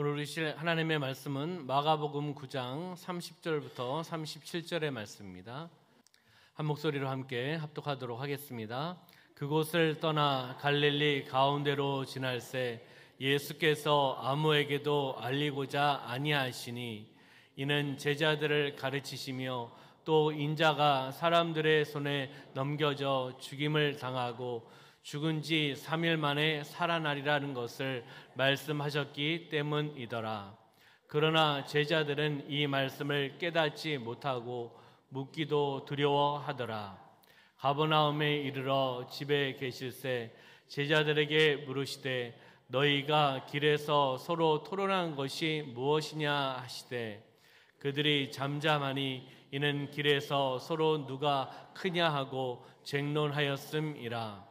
오늘 우리 하나님의 말씀은 마가복음 9장 30절부터 37절의 말씀입니다. 한 목소리로 함께 합독하도록 하겠습니다. 그곳을 떠나 갈릴리 가운데로 지날새 예수께서 아무에게도 알리고자 아니하시니 이는 제자들을 가르치시며 또 인자가 사람들의 손에 넘겨져 죽임을 당하고 죽은 지 3일 만에 살아나리라는 것을 말씀하셨기 때문이더라. 그러나 제자들은 이 말씀을 깨닫지 못하고 묻기도 두려워하더라. 가버나움에 이르러 집에 계실새 제자들에게 물으시되 너희가 길에서 서로 토론한 것이 무엇이냐 하시되 그들이 잠잠하니 이는 길에서 서로 누가 크냐 하고 쟁론하였음이라.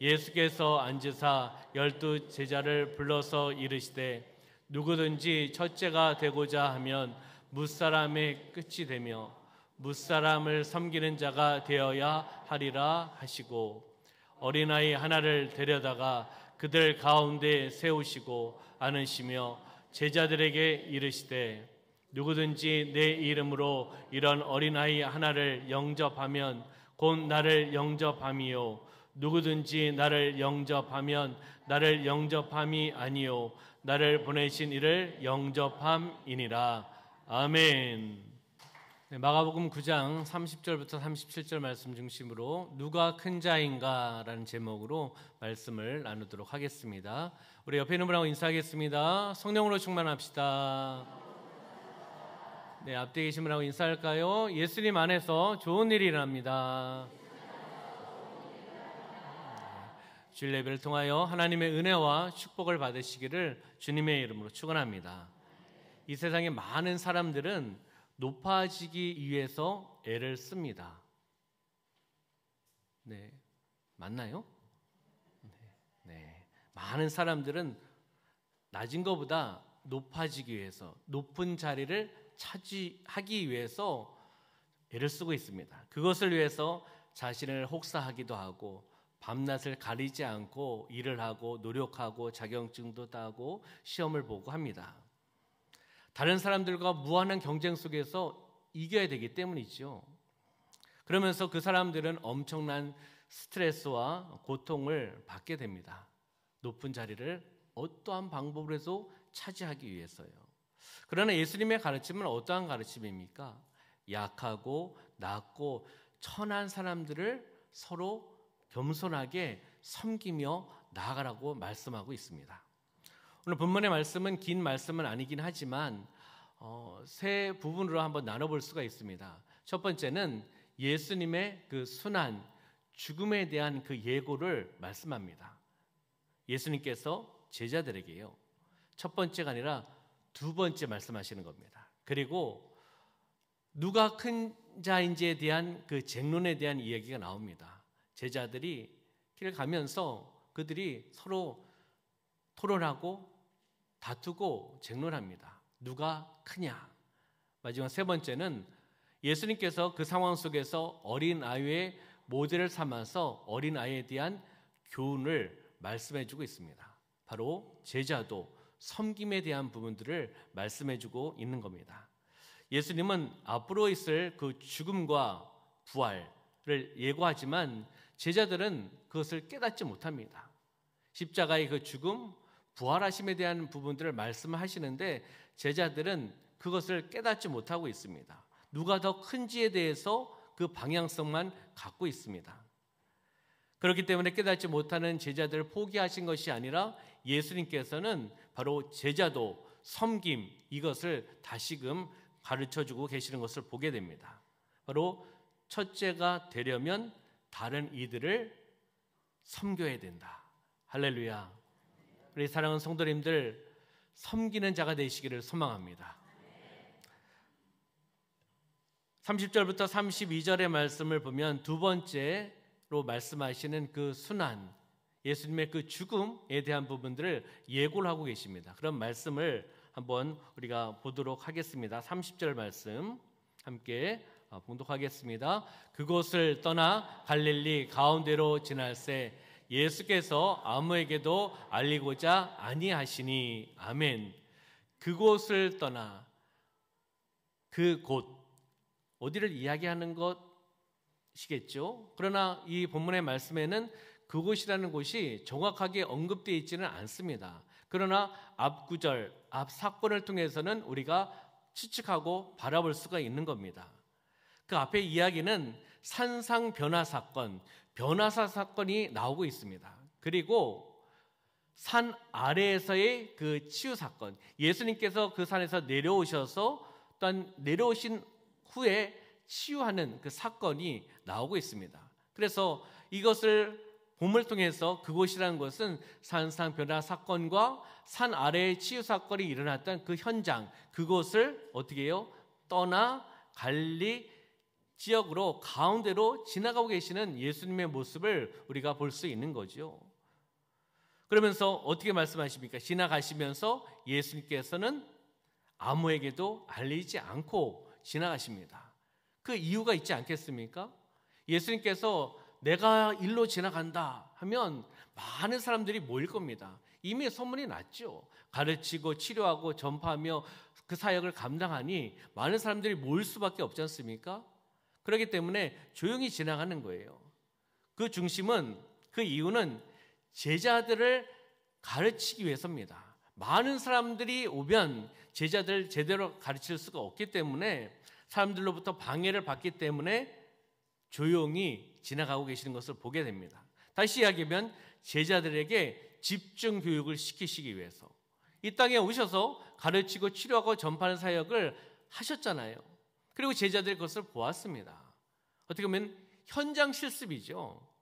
예수께서 앉으사 12 제자를 불러서 이르시되 누구든지 첫째가 되고자 하면 뭇사람의 끝이 되며 뭇사람을 섬기는 자가 되어야 하리라 하시고 어린아이 하나를 데려다가 그들 가운데 세우시고 안으시며 제자들에게 이르시되 누구든지 내 이름으로 이런 어린아이 하나를 영접하면 곧 나를 영접함이요 누구든지 나를 영접하면 나를 영접함이 아니요 나를 보내신 이를 영접함이니라. 아멘. 마가복음 9장 30절부터 37절 말씀 중심으로 누가 큰 자인가 라는 제목으로 말씀을 나누도록 하겠습니다. 우리 옆에 있는 분하고 인사하겠습니다. 성령으로 충만합시다. 네, 앞뒤에 계신 분하고 인사할까요? 예수님 안에서 좋은 일이 일어납니다. 주일 예배를 통하여 하나님의 은혜와 축복을 받으시기를 주님의 이름으로 축원합니다. 이 세상에 많은 사람들은 높아지기 위해서 애를 씁니다. 네, 맞나요? 네. 많은 사람들은 낮은 것보다 높아지기 위해서, 높은 자리를 차지하기 위해서 애를 쓰고 있습니다. 그것을 위해서 자신을 혹사하기도 하고 밤낮을 가리지 않고 일을 하고 노력하고 자격증도 따고 시험을 보고 합니다. 다른 사람들과 무한한 경쟁 속에서 이겨야 되기 때문이죠. 그러면서 그 사람들은 엄청난 스트레스와 고통을 받게 됩니다. 높은 자리를 어떠한 방법으로 해서 차지하기 위해서요. 그러나 예수님의 가르침은 어떠한 가르침입니까? 약하고 낮고 천한 사람들을 서로 겸손하게 섬기며 나아가라고 말씀하고 있습니다. 오늘 본문의 말씀은 긴 말씀은 아니긴 하지만 세 부분으로 한번 나눠볼 수가 있습니다. 첫 번째는 예수님의 그 순환, 죽음에 대한 그 예고를 말씀합니다. 예수님께서 제자들에게요. 첫 번째가 아니라 두 번째 말씀하시는 겁니다. 그리고 누가 큰 자인지에 대한 그 쟁론에 대한 이야기가 나옵니다. 제자들이 길을 가면서 그들이 서로 토론하고 다투고 쟁론합니다. 누가 크냐? 마지막 세 번째는 예수님께서 그 상황 속에서 어린아이의 모델을 삼아서 어린아이에 대한 교훈을 말씀해주고 있습니다. 바로 제자도 섬김에 대한 부분들을 말씀해주고 있는 겁니다. 예수님은 앞으로 있을 그 죽음과 부활을 예고하지만 제자들은 그것을 깨닫지 못합니다. 십자가의 그 죽음, 부활하심에 대한 부분들을 말씀하시는데 제자들은 그것을 깨닫지 못하고 있습니다. 누가 더 큰지에 대해서 그 방향성만 갖고 있습니다. 그렇기 때문에 깨닫지 못하는 제자들을 포기하신 것이 아니라 예수님께서는 바로 제자도 섬김 이것을 다시금 가르쳐주고 계시는 것을 보게 됩니다. 바로 첫째가 되려면 다른 이들을 섬겨야 된다. 할렐루야. 우리 사랑하는 성도님들 섬기는 자가 되시기를 소망합니다. 30절부터 32절의 말씀을 보면 두 번째로 말씀하시는 그 순환, 예수님의 그 죽음에 대한 부분들을 예고를 하고 계십니다. 그런 말씀을 한번 우리가 보도록 하겠습니다. 30절 말씀 함께 봉독하겠습니다. 그곳을 떠나 갈릴리 가운데로 지날새 예수께서 아무에게도 알리고자 아니하시니 아멘. 그곳을 떠나 그곳 어디를 이야기하는 것이겠죠. 그러나 이 본문의 말씀에는 그곳이라는 곳이 정확하게 언급되어 있지는 않습니다. 그러나 앞 구절, 앞 사건을 통해서는 우리가 추측하고 바라볼 수가 있는 겁니다. 그 앞에 이야기는 산상 변화 사건, 변화사 사건이 나오고 있습니다. 그리고 산 아래에서의 그 치유 사건, 예수님께서 그 산에서 내려오셔서 또한 내려오신 후에 치유하는 그 사건이 나오고 있습니다. 그래서 이것을 본문을 통해서 그곳이라는 것은 산상 변화 사건과 산 아래의 치유 사건이 일어났던 그 현장, 그곳을 어떻게 해요? 떠나 갈릴리 지역으로 가운데로 지나가고 계시는 예수님의 모습을 우리가 볼 수 있는 거죠. 그러면서 어떻게 말씀하십니까? 지나가시면서 예수님께서는 아무에게도 알리지 않고 지나가십니다. 그 이유가 있지 않겠습니까? 예수님께서 내가 일로 지나간다 하면 많은 사람들이 모일 겁니다. 이미 소문이 났죠. 가르치고 치료하고 전파하며 그 사역을 감당하니 많은 사람들이 모일 수밖에 없지 않습니까? 그렇기 때문에 조용히 지나가는 거예요. 그 중심은, 그 이유는 제자들을 가르치기 위해서입니다. 많은 사람들이 오면 제자들 제대로 가르칠 수가 없기 때문에, 사람들로부터 방해를 받기 때문에 조용히 지나가고 계시는 것을 보게 됩니다. 다시 이야기하면 제자들에게 집중 교육을 시키시기 위해서 이 땅에 오셔서 가르치고 치료하고 전파하는 사역을 하셨잖아요. 그리고 제자들이 그것을 보았습니다. 어떻게 보면 현장 실습이죠.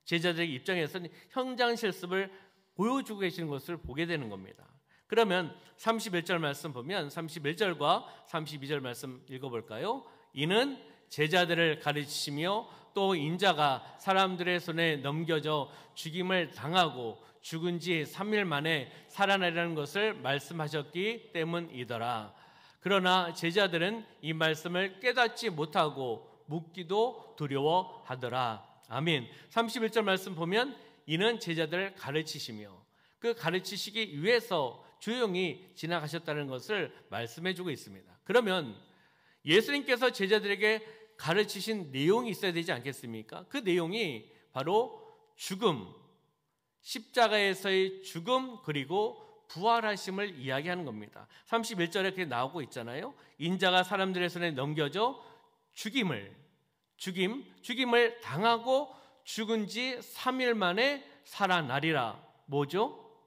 제자들의 입장에서는 현장 실습을 보여주고 계시는 것을 보게 되는 겁니다. 그러면 31절 말씀 보면 31절과 32절 말씀 읽어볼까요? 이는 제자들을 가르치시며 또 인자가 사람들의 손에 넘겨져 죽임을 당하고 죽은 지 3일 만에 살아나리라는 것을 말씀하셨기 때문이더라. 그러나 제자들은 이 말씀을 깨닫지 못하고 묻기도 두려워하더라. 아멘. 31절 말씀 보면 이는 제자들을 가르치시며, 그 가르치시기 위해서 조용히 지나가셨다는 것을 말씀해주고 있습니다. 그러면 예수님께서 제자들에게 가르치신 내용이 있어야 되지 않겠습니까? 그 내용이 바로 죽음, 십자가에서의 죽음, 그리고 부활하심을 이야기하는 겁니다. 31절에 그렇게 나오고 있잖아요. 인자가 사람들의 손에 넘겨져 죽임을 당하고 죽은 지 3일 만에 살아나리라. 뭐죠?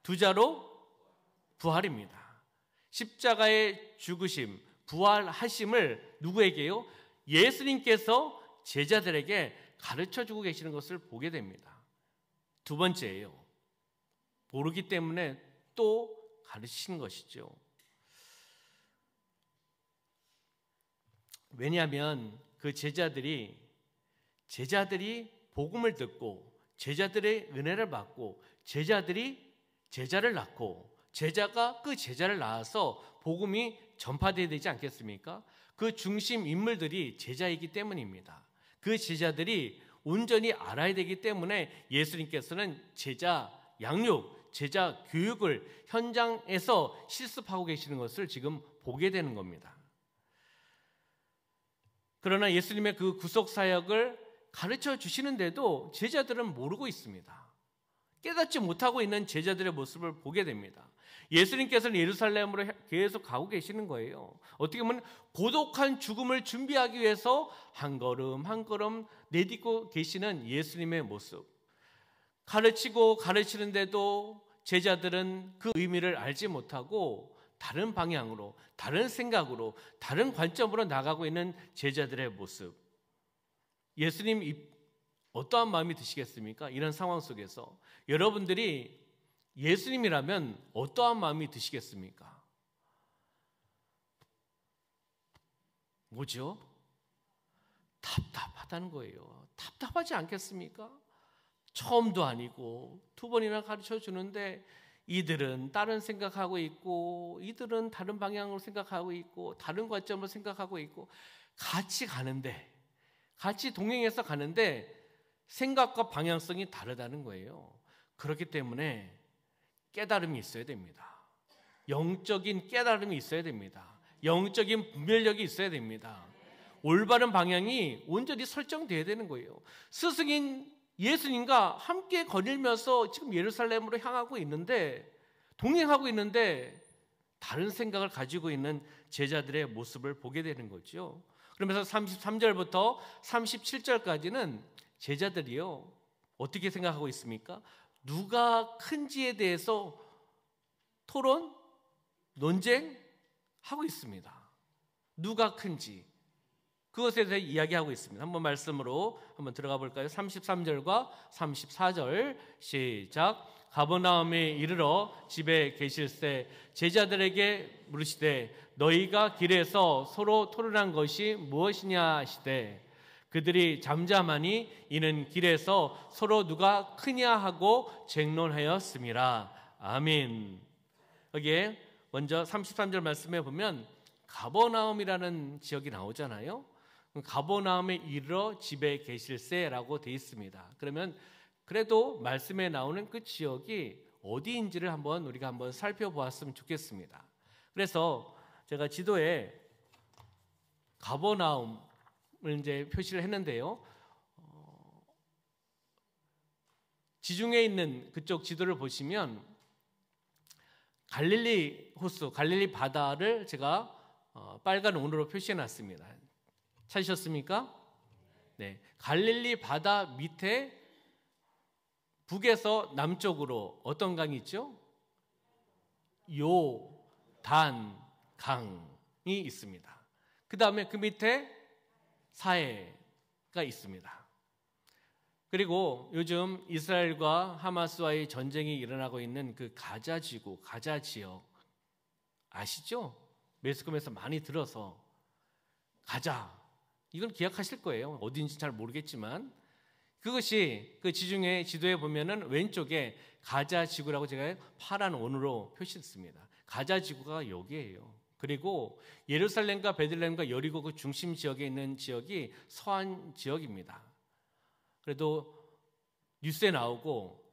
두 자로 부활입니다. 십자가의 죽으심, 부활하심을 누구에게요? 예수님께서 제자들에게 가르쳐주고 계시는 것을 보게 됩니다. 두 번째예요. 모르기 때문에 또 가르치는 것이죠. 왜냐하면 그 제자들이 복음을 듣고 제자들의 은혜를 받고 제자들이 제자를 낳고 제자가 그 제자를 낳아서 복음이 전파되어야 되지 않겠습니까? 그 중심 인물들이 제자이기 때문입니다. 그 제자들이 온전히 알아야 되기 때문에 예수님께서는 제자 양육, 제자 교육을 현장에서 실습하고 계시는 것을 지금 보게 되는 겁니다. 그러나 예수님의 그 구속 사역을 가르쳐 주시는데도 제자들은 모르고 있습니다. 깨닫지 못하고 있는 제자들의 모습을 보게 됩니다. 예수님께서는 예루살렘으로 계속 가고 계시는 거예요. 어떻게 보면 고독한 죽음을 준비하기 위해서 한 걸음 한 걸음 내딛고 계시는 예수님의 모습. 가르치고 가르치는데도 제자들은 그 의미를 알지 못하고 다른 방향으로, 다른 생각으로, 다른 관점으로 나가고 있는 제자들의 모습. 예수님 어떠한 마음이 드시겠습니까? 이런 상황 속에서 여러분들이 예수님이라면 어떠한 마음이 드시겠습니까? 뭐죠? 답답하다는 거예요. 답답하지 않겠습니까? 처음도 아니고 두 번이나 가르쳐 주는데 이들은 다른 생각하고 있고 이들은 다른 방향으로 생각하고 있고 다른 관점으로 생각하고 있고 같이 동행해서 가는데 생각과 방향성이 다르다는 거예요. 그렇기 때문에 깨달음이 있어야 됩니다. 영적인 깨달음이 있어야 됩니다. 영적인 분별력이 있어야 됩니다. 올바른 방향이 온전히 설정돼야 되는 거예요. 스승인 예수님과 함께 거닐면서 지금 예루살렘으로 향하고 있는데, 동행하고 있는데 다른 생각을 가지고 있는 제자들의 모습을 보게 되는 거죠. 그러면서 33절부터 37절까지는 제자들이요, 어떻게 생각하고 있습니까? 누가 큰지에 대해서 토론, 논쟁하고 있습니다. 누가 큰지, 그것에 대해 이야기하고 있습니다. 한번 말씀으로 한번 들어가 볼까요? 33절과 34절 시작. 가버나움에 이르러 집에 계실새 제자들에게 물으시되 너희가 길에서 서로 토론한 것이 무엇이냐 하시되 그들이 잠잠하니 이는 길에서 서로 누가 크냐 하고 쟁론하였음이라. 아멘. 여기에 먼저 33절 말씀에 보면 가버나움이라는 지역이 나오잖아요. 가버나움에 이르러 집에 계실새라고 되어 있습니다. 그러면 그래도 말씀에 나오는 그 지역이 어디인지를 우리가 한번 살펴보았으면 좋겠습니다. 그래서 제가 지도에 가버나움을 이제 표시를 했는데요. 지중해 있는 그쪽 지도를 보시면 갈릴리 호수, 갈릴리 바다를 제가 빨간 온으로 표시해 놨습니다. 찾으셨습니까? 네. 갈릴리 바다 밑에 북에서 남쪽으로 어떤 강이 있죠? 요단 강이 있습니다. 그 다음에 그 밑에 사해가 있습니다. 그리고 요즘 이스라엘과 하마스와의 전쟁이 일어나고 있는 그 가자 지구, 가자 지역 아시죠? 매스컴에서 많이 들어서 가자, 이건 기억하실 거예요. 어딘지 잘 모르겠지만 그것이 그 지중해 지도에 보면은 왼쪽에 가자 지구라고 제가 파란 원으로 표시했습니다. 가자 지구가 여기예요. 그리고 예루살렘과 베들레헴과 여리고 그 중심 지역에 있는 지역이 서안 지역입니다. 그래도 뉴스에 나오고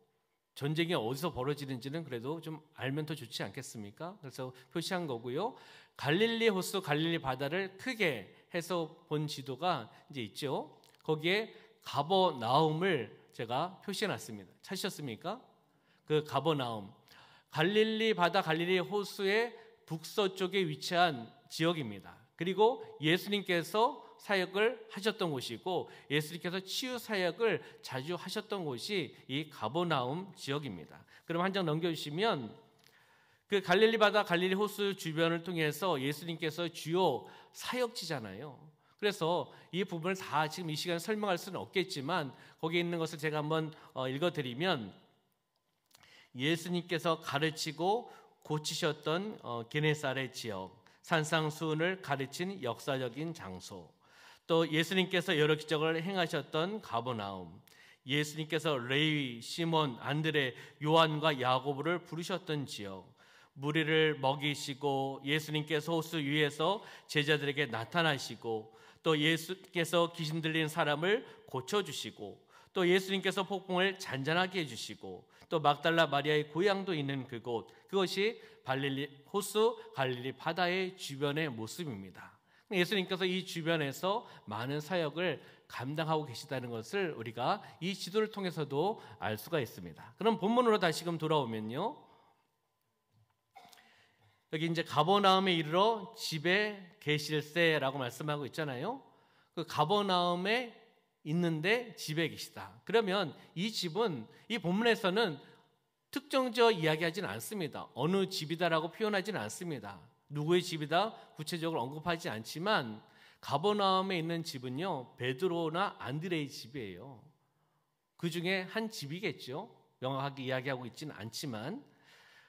전쟁이 어디서 벌어지는지는 그래도 좀 알면 더 좋지 않겠습니까? 그래서 표시한 거고요. 갈릴리 호수, 갈릴리 바다를 크게 해서 본 지도가 이제 있죠. 거기에 가버나움을 제가 표시해 놨습니다. 찾으셨습니까? 그 가버나움, 갈릴리 바다, 갈릴리 호수의 북서쪽에 위치한 지역입니다. 그리고 예수님께서 사역을 하셨던 곳이고 예수님께서 치유 사역을 자주 하셨던 곳이 이 가버나움 지역입니다. 그럼 한 장 넘겨주시면 그 갈릴리 바다, 갈릴리 호수 주변을 통해서 예수님께서 주요 사역지잖아요. 그래서 이 부분을 다 지금 이 시간에 설명할 수는 없겠지만 거기에 있는 것을 제가 한번 읽어드리면 예수님께서 가르치고 고치셨던 게네사렛 지역, 산상수훈을 가르친 역사적인 장소, 또 예수님께서 여러 기적을 행하셨던 가버나움, 예수님께서 레위, 시몬, 안드레, 요한과 야고보를 부르셨던 지역, 무리를 먹이시고 예수님께서 호수 위에서 제자들에게 나타나시고 또 예수께서 귀신 들린 사람을 고쳐주시고 또 예수님께서 폭풍을 잔잔하게 해주시고 또 막달라 마리아의 고향도 있는 그곳, 그것이 갈릴리 호수, 갈릴리 바다의 주변의 모습입니다. 예수님께서 이 주변에서 많은 사역을 감당하고 계시다는 것을 우리가 이 지도를 통해서도 알 수가 있습니다. 그럼 본문으로 다시금 돌아오면요, 여기 이제 가버나움에 이르러 집에 계실새라고 말씀하고 있잖아요. 그 가버나움에 있는데 집에 계시다. 그러면 이 집은 이 본문에서는 특정지어 이야기하지는 않습니다. 어느 집이다라고 표현하지는 않습니다. 누구의 집이다 구체적으로 언급하지 않지만 가버나움에 있는 집은요, 베드로나 안드레의 집이에요. 그 중에 한 집이겠죠. 명확하게 이야기하고 있지는 않지만.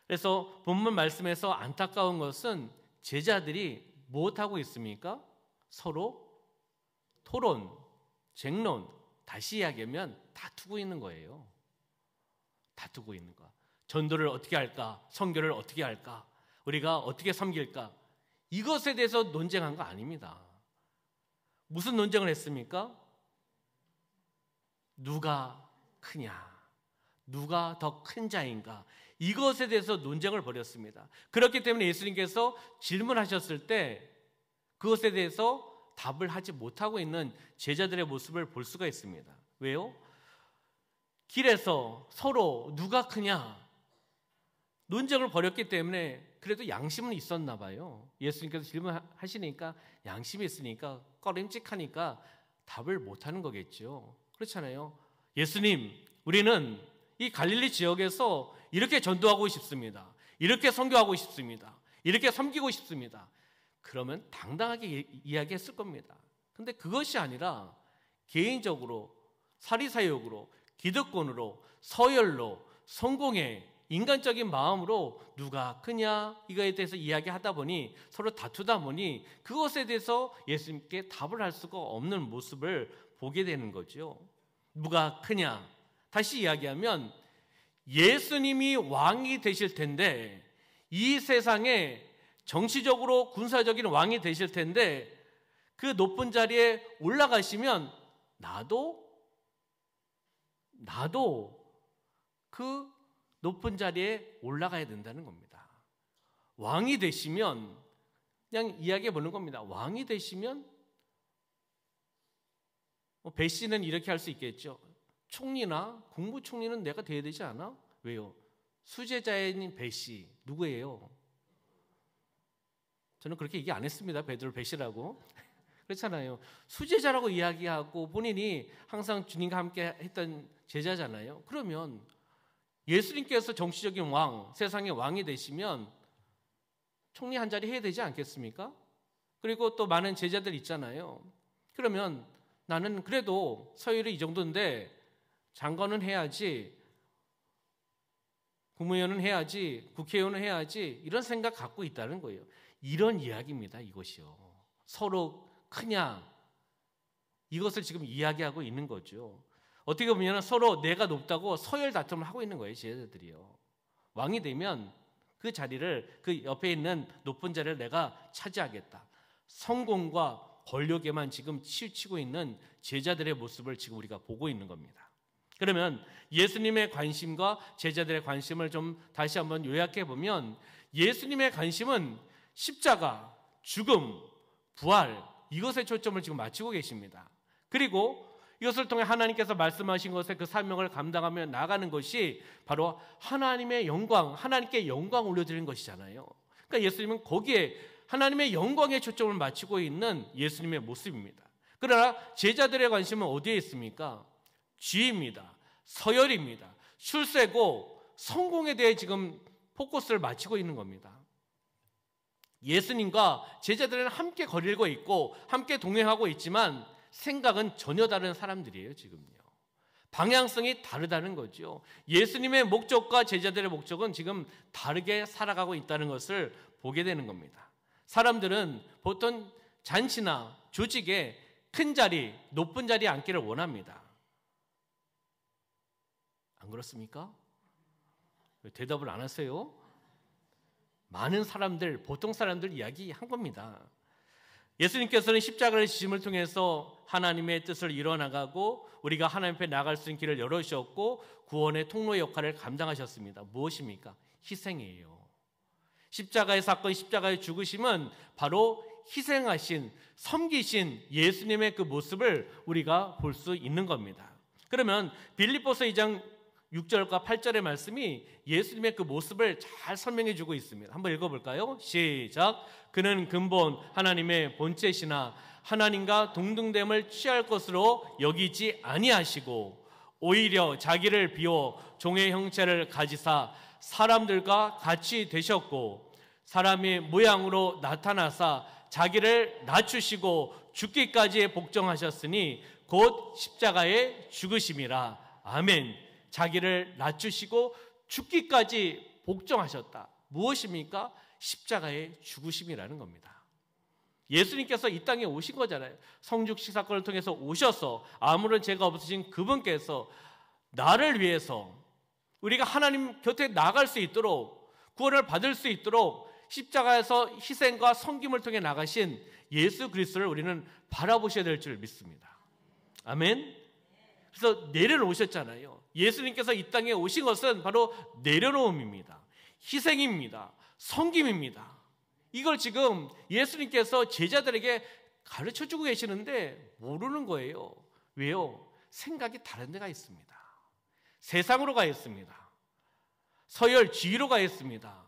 그래서 본문 말씀에서 안타까운 것은 제자들이 무엇하고 있습니까? 서로 토론, 쟁론, 다시 이야기하면 다투고 있는 거예요. 다투고 있는 거. 전도를 어떻게 할까? 선교를 어떻게 할까? 우리가 어떻게 섬길까? 이것에 대해서 논쟁한 거 아닙니다. 무슨 논쟁을 했습니까? 누가 크냐? 누가 더 큰 자인가? 이것에 대해서 논쟁을 벌였습니다. 그렇기 때문에 예수님께서 질문하셨을 때 그것에 대해서 답을 하지 못하고 있는 제자들의 모습을 볼 수가 있습니다. 왜요? 길에서 서로 누가 크냐 논쟁을 벌였기 때문에 그래도 양심은 있었나 봐요. 예수님께서 질문하시니까 양심이 있으니까 꺼림칙하니까 답을 못하는 거겠죠. 그렇잖아요. 예수님, 우리는 이 갈릴리 지역에서 이렇게 전도하고 싶습니다. 이렇게 선교하고 싶습니다. 이렇게 섬기고 싶습니다. 그러면 당당하게 이야기했을 겁니다. 근데 그것이 아니라 개인적으로 사리사욕으로 기득권으로 서열로 성공에 인간적인 마음으로 누가 크냐 이거에 대해서 이야기하다 보니 서로 다투다 보니 그것에 대해서 예수님께 답을 할 수가 없는 모습을 보게 되는 거죠. 누가 크냐? 다시 이야기하면 예수님이 왕이 되실 텐데 이 세상에 정치적으로 군사적인 왕이 되실 텐데 그 높은 자리에 올라가시면 나도 그 높은 자리에 올라가야 된다는 겁니다. 왕이 되시면 그냥 이야기해 보는 겁니다. 왕이 되시면 배 씨는 이렇게 할 수 있겠죠. 총리나 국무총리는 내가 돼야 되지 않아? 왜요? 수제자인 배 씨 누구예요? 저는 그렇게 얘기 안 했습니다. 베드로 배 씨라고. 그렇잖아요. 수제자라고 이야기하고 본인이 항상 주님과 함께 했던 제자잖아요. 그러면 예수님께서 정치적인 왕, 세상의 왕이 되시면 총리 한 자리 해야 되지 않겠습니까? 그리고 또 많은 제자들 있잖아요. 그러면 나는 그래도 서열이 이 정도인데 장관은 해야지, 국무위원은 해야지, 국회의원은 해야지 이런 생각 갖고 있다는 거예요. 이런 이야기입니다. 이것이요. 서로 크냐 이것을 지금 이야기하고 있는 거죠. 어떻게 보면 서로 내가 높다고 서열 다툼을 하고 있는 거예요. 제자들이요. 왕이 되면 그 자리를 그 옆에 있는 높은 자리를 내가 차지하겠다. 성공과 권력에만 지금 치우치고 있는 제자들의 모습을 지금 우리가 보고 있는 겁니다. 그러면 예수님의 관심과 제자들의 관심을 좀 다시 한번 요약해 보면 예수님의 관심은 십자가, 죽음, 부활 이것에 초점을 지금 맞추고 계십니다. 그리고 이것을 통해 하나님께서 말씀하신 것에 그 사명을 감당하며 나가는 것이 바로 하나님의 영광, 하나님께 영광 올려드리는 것이잖아요. 그러니까 예수님은 거기에 하나님의 영광에 초점을 맞추고 있는 예수님의 모습입니다. 그러나 제자들의 관심은 어디에 있습니까? 쥐입니다. 서열입니다. 출세고 성공에 대해 지금 포커스를 맞추고 있는 겁니다. 예수님과 제자들은 함께 거닐고 있고 함께 동행하고 있지만 생각은 전혀 다른 사람들이에요. 지금요. 방향성이 다르다는 거죠. 예수님의 목적과 제자들의 목적은 지금 다르게 살아가고 있다는 것을 보게 되는 겁니다. 사람들은 보통 잔치나 조직에 큰 자리, 높은 자리에 앉기를 원합니다. 안 그렇습니까? 왜 대답을 안 하세요? 많은 사람들, 보통 사람들 이야기한 겁니다. 예수님께서는 십자가를 지심을 통해서 하나님의 뜻을 이뤄나가고 우리가 하나님 앞에 나갈 수 있는 길을 열어주셨고 구원의 통로 역할을 감당하셨습니다. 무엇입니까? 희생이에요. 십자가의 사건, 십자가의 죽으심은 바로 희생하신, 섬기신 예수님의 그 모습을 우리가 볼 수 있는 겁니다. 그러면 빌립보서 2장 6절과 8절의 말씀이 예수님의 그 모습을 잘 설명해 주고 있습니다. 한번 읽어볼까요? 시작. 그는 근본 하나님의 본체시나 하나님과 동등됨을 취할 것으로 여기지 아니하시고 오히려 자기를 비워 종의 형체를 가지사 사람들과 같이 되셨고 사람의 모양으로 나타나사 자기를 낮추시고 죽기까지 복종하셨으니 곧 십자가에 죽으심이라. 아멘. 자기를 낮추시고 죽기까지 복종하셨다. 무엇입니까? 십자가의 죽으심이라는 겁니다. 예수님께서 이 땅에 오신 거잖아요. 성육식 사건을 통해서 오셔서 아무런 죄가 없으신 그분께서 나를 위해서 우리가 하나님 곁에 나갈 수 있도록 구원을 받을 수 있도록 십자가에서 희생과 섬김을 통해 나가신 예수 그리스도를 우리는 바라보셔야 될 줄 믿습니다. 아멘. 그래서 내려놓으셨잖아요. 예수님께서 이 땅에 오신 것은 바로 내려놓음입니다. 희생입니다. 섬김입니다. 이걸 지금 예수님께서 제자들에게 가르쳐주고 계시는데 모르는 거예요. 왜요? 생각이 다른 데가 있습니다. 세상으로 가 있습니다. 서열 지위로 가 있습니다.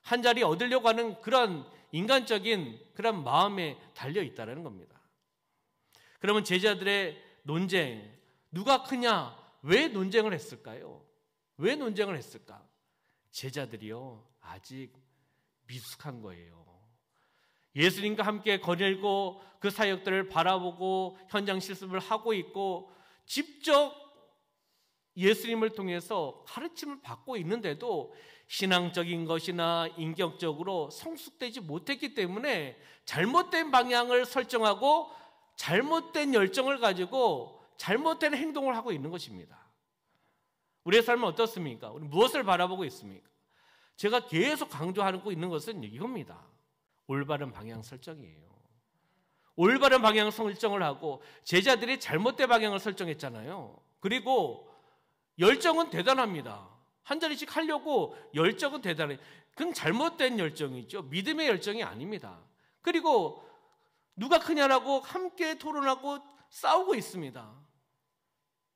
한 자리 얻으려고 하는 그런 인간적인 그런 마음에 달려 있다는 겁니다. 그러면 제자들의 논쟁, 누가 크냐? 왜 논쟁을 했을까요? 왜 논쟁을 했을까? 제자들이요, 아직 미숙한 거예요. 예수님과 함께 거닐고 그 사역들을 바라보고 현장 실습을 하고 있고 직접 예수님을 통해서 가르침을 받고 있는데도 신앙적인 것이나 인격적으로 성숙되지 못했기 때문에 잘못된 방향을 설정하고 잘못된 열정을 가지고 잘못된 행동을 하고 있는 것입니다. 우리의 삶은 어떻습니까? 우리 무엇을 바라보고 있습니까? 제가 계속 강조하고 있는 것은 이겁니다. 올바른 방향 설정이에요. 올바른 방향 설정을 하고 제자들이 잘못된 방향을 설정했잖아요. 그리고 열정은 대단합니다. 한 자리씩 하려고 열정은 대단해요. 그건 잘못된 열정이죠. 믿음의 열정이 아닙니다. 그리고 누가 크냐라고 함께 토론하고 싸우고 있습니다.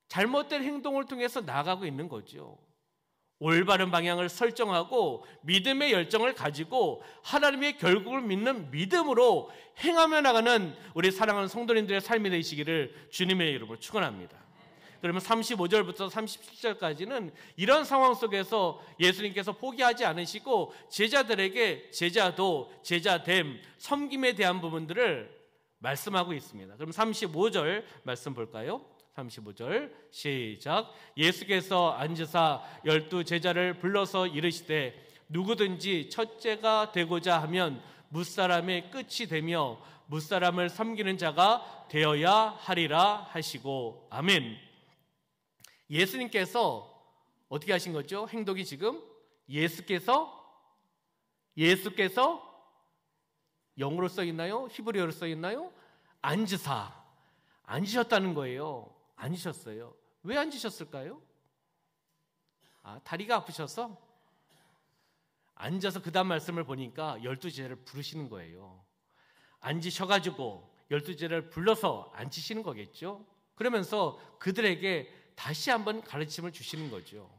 잘못된 행동을 통해서 나아가고 있는 거죠. 올바른 방향을 설정하고 믿음의 열정을 가지고 하나님의 결국을 믿는 믿음으로 행하며 나가는 우리 사랑하는 성도님들의 삶이 되시기를 주님의 이름으로 축원합니다. 그러면 35절부터 37절까지는 이런 상황 속에서 예수님께서 포기하지 않으시고 제자들에게 제자도, 제자됨, 섬김에 대한 부분들을 말씀하고 있습니다. 그럼 35절 말씀 볼까요? 35절 시작. 예수께서 앉으사 12 제자를 불러서 이르시되 누구든지 첫째가 되고자 하면 뭇사람의 끝이 되며 뭇사람을 섬기는 자가 되어야 하리라 하시고 아멘. 예수님께서 어떻게 하신 거죠? 행동이 지금 예수께서 영어로 써 있나요? 히브리어로 써 있나요? 앉으셨다는 거예요. 앉으셨어요. 왜 앉으셨을까요? 다리가 아프셔서? 앉아서 그 다음 말씀을 보니까 12제자를 부르시는 거예요. 앉으셔가지고 12제자를 불러서 앉히시는 거겠죠. 그러면서 그들에게 다시 한번 가르침을 주시는 거죠.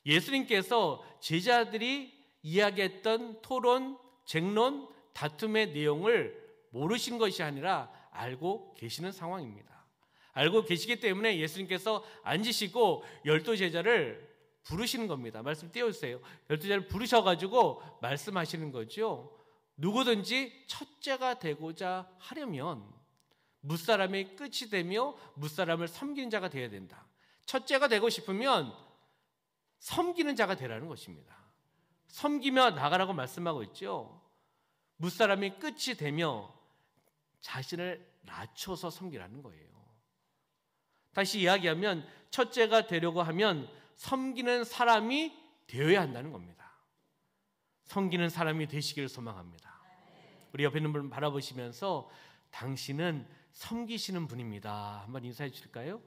예수님께서 제자들이 이야기했던 토론, 쟁론, 다툼의 내용을 모르신 것이 아니라 알고 계시는 상황입니다. 알고 계시기 때문에 예수님께서 앉으시고 12제자를 부르시는 겁니다. 말씀 띄워주세요. 12제자를 부르셔가지고 말씀하시는 거죠. 누구든지 첫째가 되고자 하려면 뭇사람의 끝이 되며 뭇사람을 섬기는 자가 되어야 된다. 첫째가 되고 싶으면 섬기는 자가 되라는 것입니다. 섬기며 나가라고 말씀하고 있죠. 뭇사람이 끝이 되며 자신을 낮춰서 섬기라는 거예요. 다시 이야기하면 첫째가 되려고 하면 섬기는 사람이 되어야 한다는 겁니다. 섬기는 사람이 되시기를 소망합니다. 우리 옆에 있는 분 바라보시면서 당신은 섬기시는 분입니다. 한번 인사해 주실까요?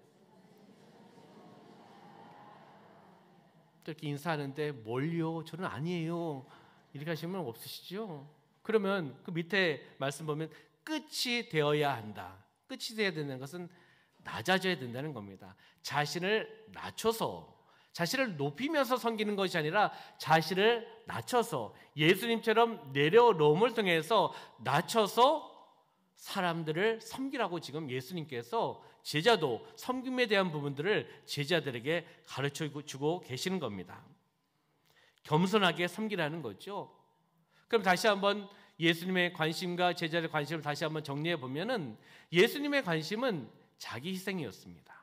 이렇게 인사하는데 뭘요? 저는 아니에요. 이렇게 하시면 없으시죠? 그러면 그 밑에 말씀 보면 끝이 되어야 한다. 끝이 되어야 된다는 것은 낮아져야 된다는 겁니다. 자신을 낮춰서, 자신을 높이면서 섬기는 것이 아니라 자신을 낮춰서 예수님처럼 내려놓음을 통해서 낮춰서 사람들을 섬기라고 지금 예수님께서 제자도 섬김에 대한 부분들을 제자들에게 가르쳐주고 계시는 겁니다. 겸손하게 섬기라는 거죠. 그럼 다시 한번 예수님의 관심과 제자들의 관심을 다시 한번 정리해 보면은 예수님의 관심은 자기 희생이었습니다.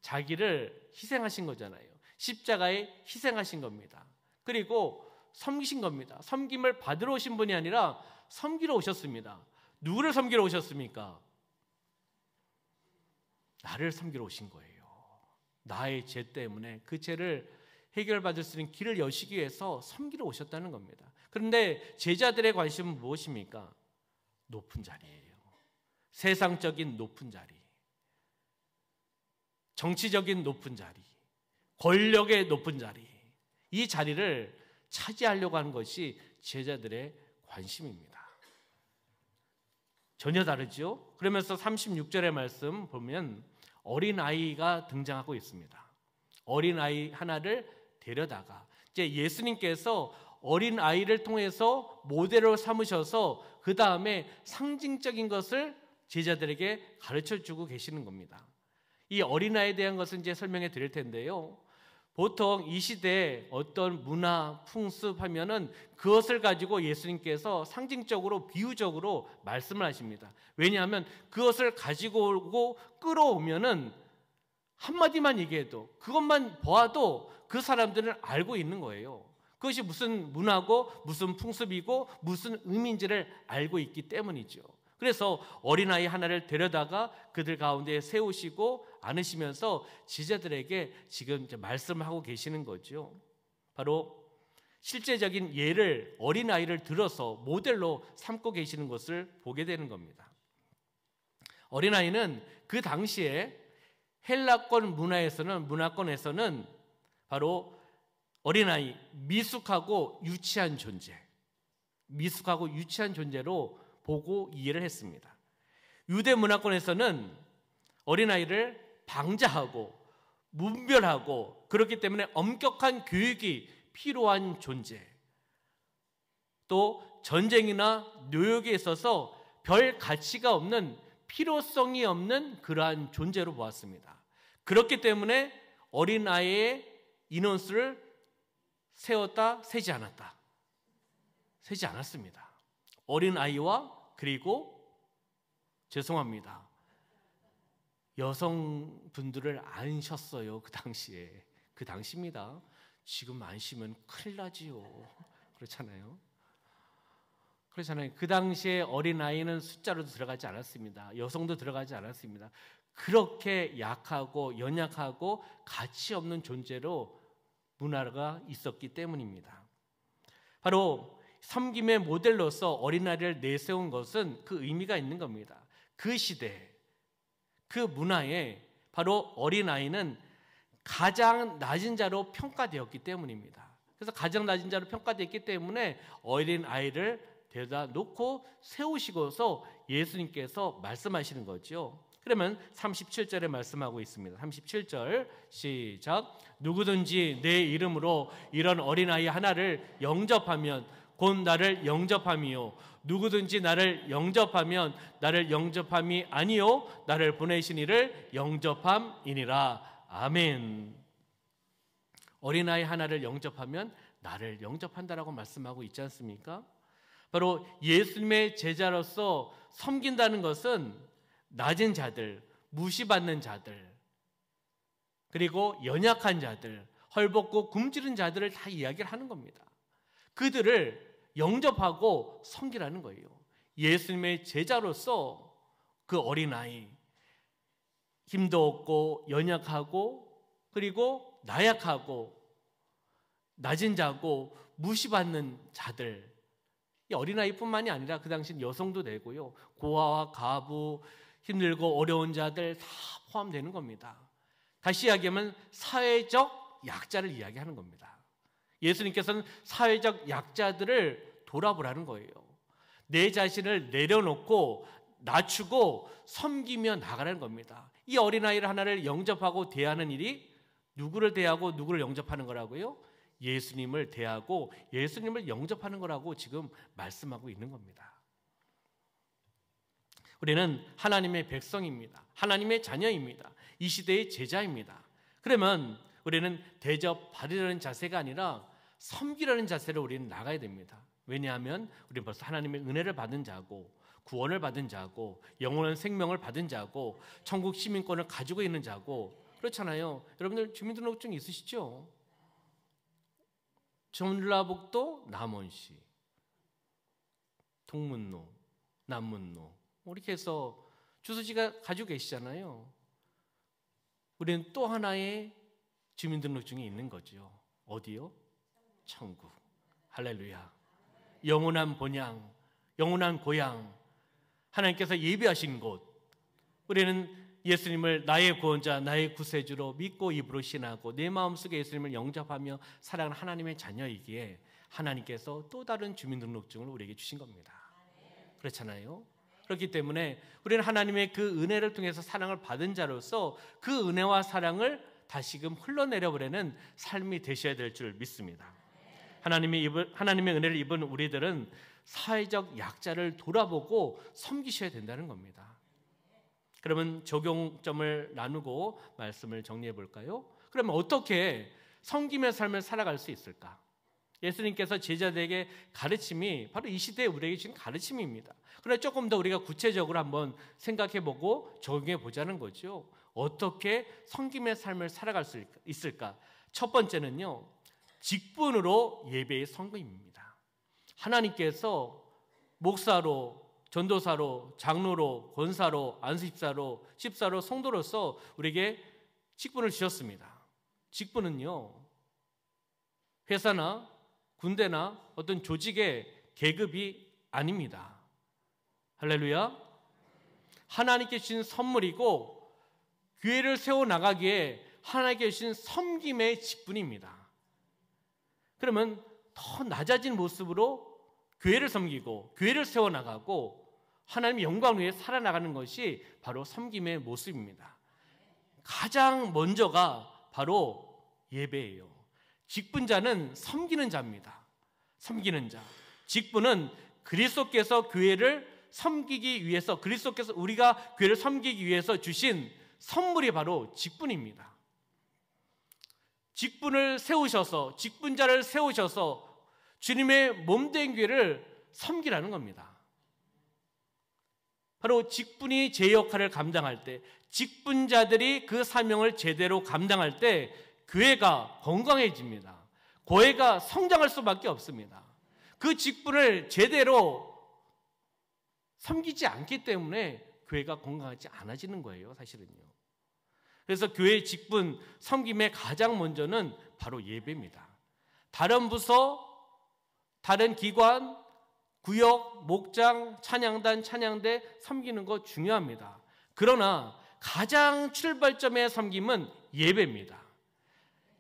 자기를 희생하신 거잖아요. 십자가에 희생하신 겁니다. 그리고 섬기신 겁니다. 섬김을 받으러 오신 분이 아니라 섬기러 오셨습니다. 누구를 섬기러 오셨습니까? 나를 섬기러 오신 거예요. 나의 죄 때문에 그 죄를 해결받을 수 있는 길을 여시기 위해서 섬기러 오셨다는 겁니다. 그런데 제자들의 관심은 무엇입니까? 높은 자리예요. 세상적인 높은 자리. 정치적인 높은 자리, 권력의 높은 자리, 이 자리를 차지하려고 하는 것이 제자들의 관심입니다. 전혀 다르죠? 그러면서 36절의 말씀 보면 어린아이가 등장하고 있습니다. 어린아이 하나를 데려다가 이제 예수님께서 어린아이를 통해서 모델로 삼으셔서 그 다음에 상징적인 것을 제자들에게 가르쳐주고 계시는 겁니다. 이 어린아이에 대한 것은 이제 설명해 드릴 텐데요. 보통 이 시대에 어떤 문화, 풍습 하면은 그것을 가지고 예수님께서 상징적으로 비유적으로 말씀을 하십니다. 왜냐하면 그것을 가지고 오고 끌어오면은 한마디만 얘기해도 그것만 보아도 그 사람들은 알고 있는 거예요. 그것이 무슨 문화고 무슨 풍습이고 무슨 의미인지를 알고 있기 때문이죠. 그래서 어린아이 하나를 데려다가 그들 가운데 세우시고 안으시면서 제자들에게 지금 이제 말씀을 하고 계시는 거죠. 바로 실제적인 예를 어린아이를 들어서 모델로 삼고 계시는 것을 보게 되는 겁니다. 어린아이는 그 당시에 헬라권 문화권에서는 바로 어린아이, 미숙하고 유치한 존재로 보고 이해를 했습니다. 유대 문화권에서는 어린아이를 방자하고 문별하고 그렇기 때문에 엄격한 교육이 필요한 존재, 또 전쟁이나 노역에 있어서 별 가치가 없는 필요성이 없는 그러한 존재로 보았습니다. 그렇기 때문에 어린아이의 인원수를 세웠다, 세지 않았습니다. 어린아이와 그리고 죄송합니다, 여성분들을 안 쉬었어요. 그 당시입니다. 지금 안 쉬면 큰일 나지요. 그렇잖아요. 그 당시에 어린아이는 숫자로도 들어가지 않았습니다. 여성도 들어가지 않았습니다. 그렇게 약하고 연약하고 가치 없는 존재로 문화가 있었기 때문입니다. 바로 섬김의 모델로서 어린아이를 내세운 것은 그 의미가 있는 겁니다. 그 시대, 그 문화에 바로 어린아이는 가장 낮은 자로 평가되었기 때문입니다. 그래서 가장 낮은 자로 평가되었기 때문에 어린아이를 데려다 놓고 세우시고서 예수님께서 말씀하시는 거죠. 그러면 37절에 말씀하고 있습니다. 37절 시작. 누구든지 내 이름으로 이런 어린아이 하나를 영접하면 곧 나를 영접함이요, 누구든지 나를 영접하면 나를 영접함이 아니요 나를 보내신 이를 영접함이니라. 아멘. 어린아이 하나를 영접하면 나를 영접한다라고 말씀하고 있지 않습니까? 바로 예수님의 제자로서 섬긴다는 것은 낮은 자들, 무시받는 자들, 그리고 연약한 자들, 헐벗고 굶주린 자들을 다 이야기를 하는 겁니다. 그들을 영접하고 섬기라는 거예요. 예수님의 제자로서 그 어린아이, 힘도 없고 연약하고 그리고 나약하고 낮은 자고 무시받는 자들, 이 어린아이뿐만이 아니라 그 당시엔 여성도 되고요, 고아와 가부, 힘들고 어려운 자들 다 포함되는 겁니다. 다시 이야기하면 사회적 약자를 이야기하는 겁니다. 예수님께서는 사회적 약자들을 돌아보라는 거예요. 내 자신을 내려놓고 낮추고 섬기며 나가라는 겁니다. 이 어린아이를 하나를 영접하고 대하는 일이 누구를 대하고 누구를 영접하는 거라고요? 예수님을 대하고 예수님을 영접하는 거라고 지금 말씀하고 있는 겁니다. 우리는 하나님의 백성입니다. 하나님의 자녀입니다. 이 시대의 제자입니다. 그러면 우리는 대접받으려는 자세가 아니라 섬기려는 자세로 우리는 나가야 됩니다. 왜냐하면 우리는 벌써 하나님의 은혜를 받은 자고 구원을 받은 자고 영원한 생명을 받은 자고 천국 시민권을 가지고 있는 자고 그렇잖아요. 여러분들 주민등록증 있으시죠? 전라북도 남원시, 동문로, 남문로 이렇게 해서 주소지가 가지고 계시잖아요. 우리는 또 하나의 주민등록증이 있는 거죠. 어디요? 천국. 할렐루야. 영원한 본향, 영원한 고향, 하나님께서 예비하신 곳. 우리는 예수님을 나의 구원자, 나의 구세주로 믿고 입으로 신하고 내 마음속에 예수님을 영접하며 살아가는 하나님의 자녀이기에 하나님께서 또 다른 주민등록증을 우리에게 주신 겁니다. 그렇잖아요. 그렇기 때문에 우리는 하나님의 그 은혜를 통해서 사랑을 받은 자로서 그 은혜와 사랑을 다시금 흘러내려보내는 삶이 되셔야 될 줄 믿습니다. 하나님의 은혜를 입은 우리들은 사회적 약자를 돌아보고 섬기셔야 된다는 겁니다. 그러면 적용점을 나누고 말씀을 정리해 볼까요? 그러면 어떻게 섬김의 삶을 살아갈 수 있을까? 예수님께서 제자들에게 가르침이 바로 이 시대에 우리에게 주신 가르침입니다. 그래서 조금 더 우리가 구체적으로 한번 생각해 보고 적용해 보자는 거죠. 어떻게 섬김의 삶을 살아갈 수 있을까? 첫 번째는요, 직분으로 예배의 섬김입니다. 하나님께서 목사로, 전도사로, 장로로, 권사로, 안수집사로, 집사로, 성도로서 우리에게 직분을 주셨습니다. 직분은요, 회사나 군대나 어떤 조직의 계급이 아닙니다. 할렐루야. 하나님께 주신 선물이고 교회를 세워나가기에 하나님께 주신 섬김의 직분입니다. 그러면 더 낮아진 모습으로 교회를 섬기고 교회를 세워나가고 하나님의 영광 위에 살아나가는 것이 바로 섬김의 모습입니다. 가장 먼저가 바로 예배예요. 직분자는 섬기는 자입니다. 섬기는 자. 직분은 그리스도께서 교회를 섬기기 위해서, 그리스도께서 우리가 교회를 섬기기 위해서 주신 선물이 바로 직분입니다. 직분을 세우셔서, 직분자를 세우셔서 주님의 몸된 교회를 섬기라는 겁니다. 바로 직분이 제 역할을 감당할 때, 직분자들이 그 사명을 제대로 감당할 때 교회가 건강해집니다. 교회가 성장할 수밖에 없습니다. 그 직분을 제대로 섬기지 않기 때문에 교회가 건강하지 않아지는 거예요, 사실은요. 그래서 교회의 직분, 섬김의 가장 먼저는 바로 예배입니다. 다른 부서, 다른 기관, 구역, 목장, 찬양단, 찬양대 섬기는 거 중요합니다. 그러나 가장 출발점의 섬김은 예배입니다.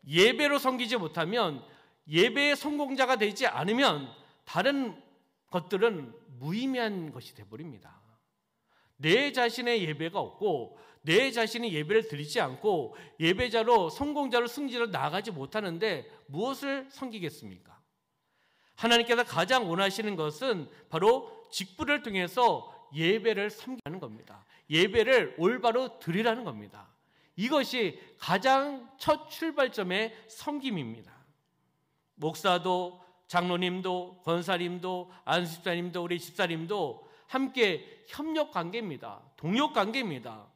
예배로 섬기지 못하면, 예배의 성공자가 되지 않으면 다른 것들은 무의미한 것이 되어버립니다. 내 자신의 예배가 없고 내 자신이 예배를 드리지 않고 예배자로, 성공자로, 승진으로 나아가지 못하는데 무엇을 섬기겠습니까? 하나님께서 가장 원하시는 것은 바로 직분을 통해서 예배를 섬기는 겁니다. 예배를 올바로 드리라는 겁니다. 이것이 가장 첫 출발점의 섬김입니다. 목사도, 장로님도, 권사님도, 안수집사님도, 우리 집사님도 함께 협력 관계입니다. 동력 관계입니다.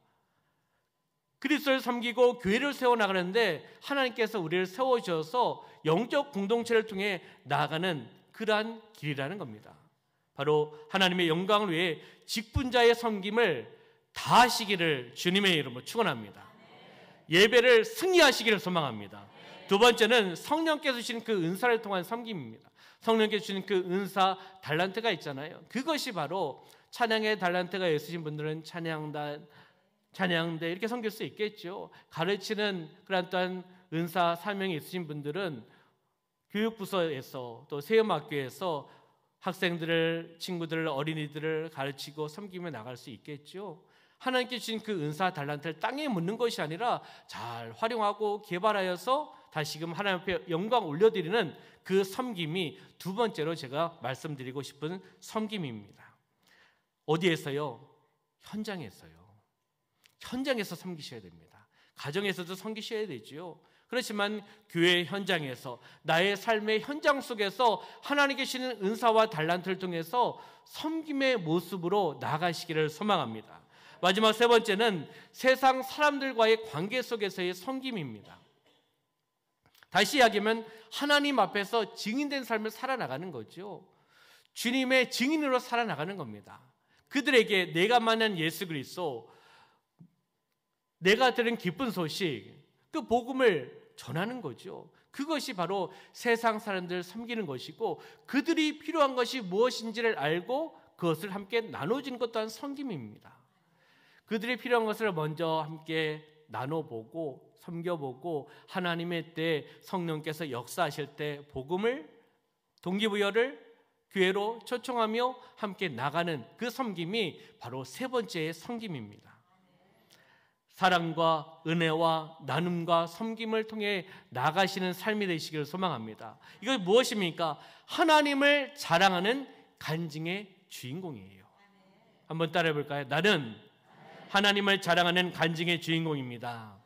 그리스도를 섬기고 교회를 세워나가는데 하나님께서 우리를 세워주셔서 영적 공동체를 통해 나아가는 그러한 길이라는 겁니다. 바로 하나님의 영광을 위해 직분자의 섬김을 다하시기를 주님의 이름으로 축원합니다. 예배를 승리하시기를 소망합니다. 두 번째는 성령께서 주신 그 은사를 통한 섬김입니다. 성령께서 주신 그 은사, 달란트가 있잖아요. 그것이 바로 찬양의 달란트가 있으신 분들은 찬양단, 찬양대 이렇게 섬길 수 있겠죠. 가르치는 그런 또한 은사, 사명이 있으신 분들은 교육부서에서 또 세움학교에서 학생들을, 친구들을, 어린이들을 가르치고 섬기며 나갈 수 있겠죠. 하나님께 주신 그 은사, 달란트를 땅에 묻는 것이 아니라 잘 활용하고 개발하여서 다시금 하나님 앞에 영광 올려드리는 그 섬김이 두 번째로 제가 말씀드리고 싶은 섬김입니다. 어디에서요? 현장에서요. 현장에서 섬기셔야 됩니다. 가정에서도 섬기셔야 되지요. 그렇지만 교회 현장에서, 나의 삶의 현장 속에서 하나님께 주시는 은사와 달란트를 통해서 섬김의 모습으로 나아가시기를 소망합니다. 마지막 세 번째는 세상 사람들과의 관계 속에서의 섬김입니다. 다시 이야기하면 하나님 앞에서 증인된 삶을 살아나가는 거죠. 주님의 증인으로 살아나가는 겁니다. 그들에게 내가 만난 예수 그리스도, 내가 들은 기쁜 소식, 그 복음을 전하는 거죠. 그것이 바로 세상 사람들을 섬기는 것이고 그들이 필요한 것이 무엇인지를 알고 그것을 함께 나눠주는 것 또한 섬김입니다. 그들이 필요한 것을 먼저 함께 나눠보고 섬겨보고 하나님의 때 성령께서 역사하실 때 복음을 동기부여를 교회로 초청하며 함께 나가는 그 섬김이 바로 세 번째의 섬김입니다. 사랑과 은혜와 나눔과 섬김을 통해 나가시는 삶이 되시기를 소망합니다. 이것이 무엇입니까? 하나님을 자랑하는 간증의 주인공이에요. 한번 따라해 볼까요? 나는 하나님을 자랑하는 간증의 주인공입니다.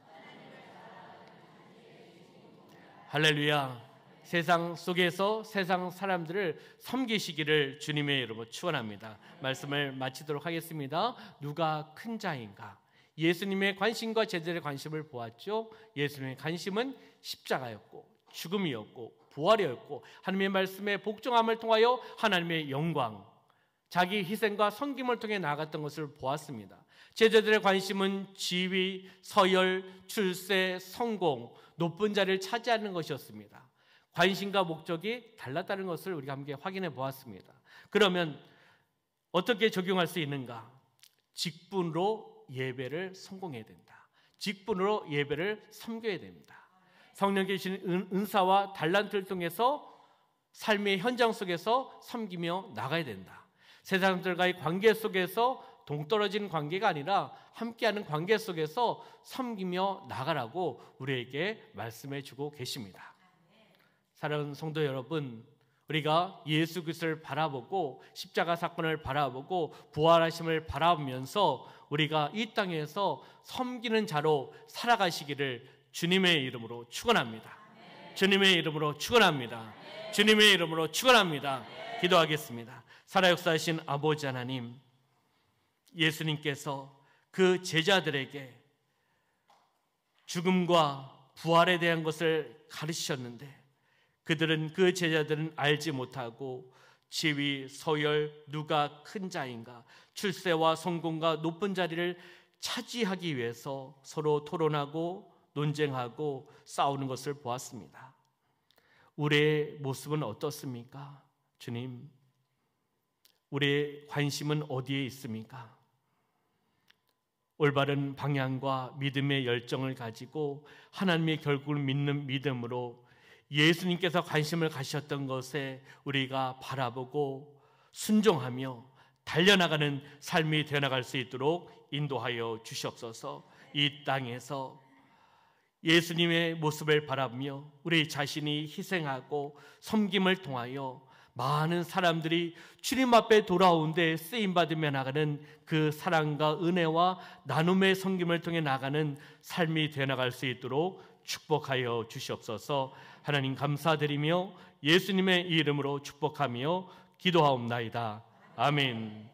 할렐루야. 세상 속에서 세상 사람들을 섬기시기를 주님의 이름으로 축원합니다. 말씀을 마치도록 하겠습니다. 누가 큰 자인가? 예수님의 관심과 제자들의 관심을 보았죠. 예수님의 관심은 십자가였고 죽음이었고 부활이었고 하나님의 말씀의 복종함을 통하여 하나님의 영광, 자기 희생과 섬김을 통해 나아갔던 것을 보았습니다. 제자들의 관심은 지위, 서열, 출세, 성공, 높은 자리를 차지하는 것이었습니다. 관심과 목적이 달랐다는 것을 우리가 함께 확인해 보았습니다. 그러면 어떻게 적용할 수 있는가? 직분으로 예배를 성공해야 된다. 직분으로 예배를 섬겨야 됩니다. 성령께 주신 은사와 달란트를 통해서 삶의 현장 속에서 섬기며 나가야 된다. 세상들과의 관계 속에서 동떨어진 관계가 아니라 함께하는 관계 속에서 섬기며 나가라고 우리에게 말씀해 주고 계십니다. 사랑하는 성도 여러분, 우리가 예수 그리스도를 바라보고 십자가 사건을 바라보고 부활하심을 바라보면서 우리가 이 땅에서 섬기는 자로 살아가시기를 주님의 이름으로 축원합니다. 주님의 이름으로 축원합니다. 주님의 이름으로 축원합니다. 기도하겠습니다. 살아 역사하신 아버지 하나님, 예수님께서 그 제자들에게 죽음과 부활에 대한 것을 가르치셨는데 그들은 그 제자들은 알지 못하고 지위, 서열, 누가 큰 자인가, 출세와 성공과 높은 자리를 차지하기 위해서 서로 토론하고 논쟁하고 싸우는 것을 보았습니다. 우리의 모습은 어떻습니까? 주님, 우리의 관심은 어디에 있습니까? 올바른 방향과 믿음의 열정을 가지고 하나님의 결국을 믿는 믿음으로 예수님께서 관심을 가셨던 것에 우리가 바라보고 순종하며 달려나가는 삶이 되어나갈 수 있도록 인도하여 주시옵소서. 이 땅에서 예수님의 모습을 바라보며 우리 자신이 희생하고 섬김을 통하여 많은 사람들이 주님 앞에 돌아온 데 쓰임받으며 나가는 그 사랑과 은혜와 나눔의 섬김을 통해 나가는 삶이 되어나갈 수 있도록 축복하여 주시옵소서. 하나님 감사드리며 예수님의 이름으로 축복하며 기도하옵나이다. 아멘.